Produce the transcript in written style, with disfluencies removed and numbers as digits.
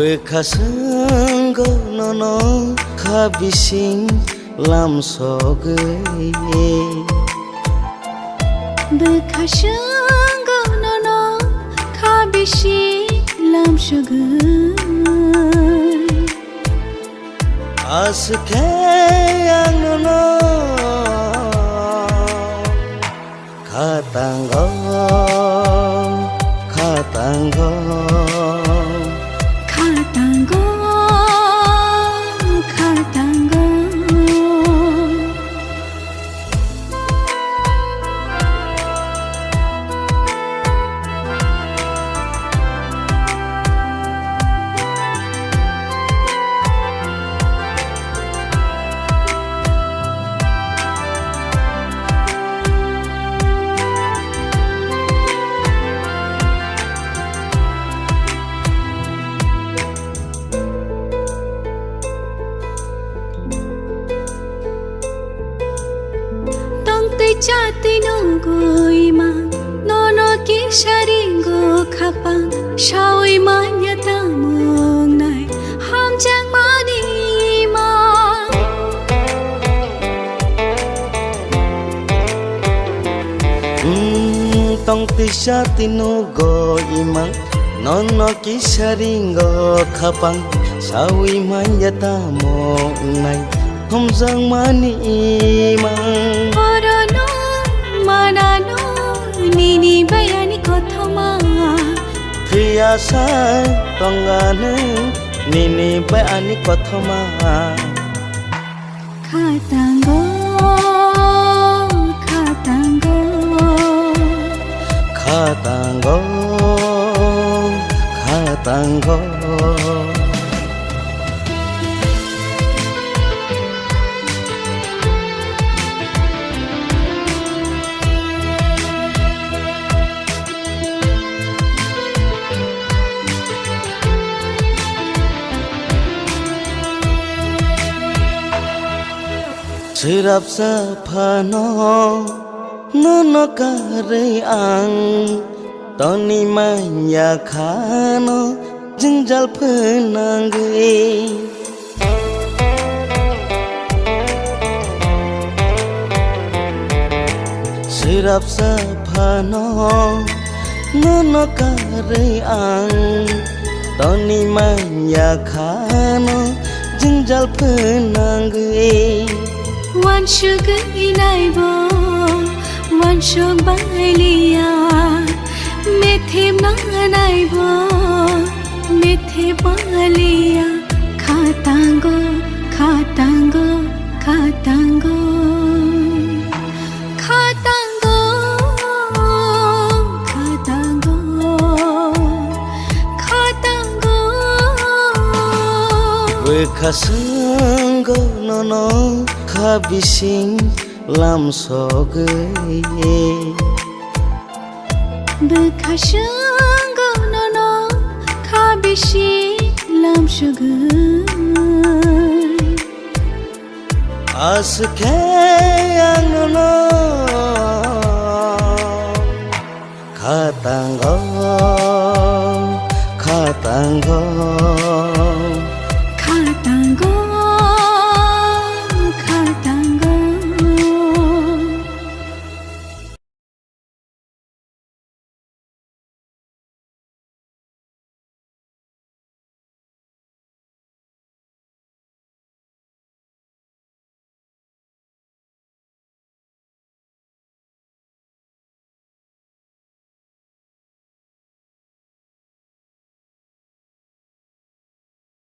Bekasenggo nono kabising lam soge Bekasenggo nono kabising lam soge Askeyang nono Katanggo Katanggo Katanggo Katanggo Jati nunggu ima nono kisaringo kapang shawi manya tamong nai ham jang mani ma tong jati nunggu ima nono kisaringo kapang shawi manya tamong nai ham jang mani ma Manano nini bayani kothoma Priyasa tongane nini bayani kothoma Katanggo Katanggo Katanggo Katanggo Sirap sapano nono kare ang Toni manya khano jengjal penangge Sirap sapano nono kare ang Toni manya khano jengjal penangge One sugar inaibo One sugar bailia Methe manaibo Methe balia Katanggo Katanggo Katanggo Katanggo Katanggo Katanggo Bekasenggo nono kabising lam soge Bekasenggo nono kabising lam soge Askeyang nono Katanggo Katanggo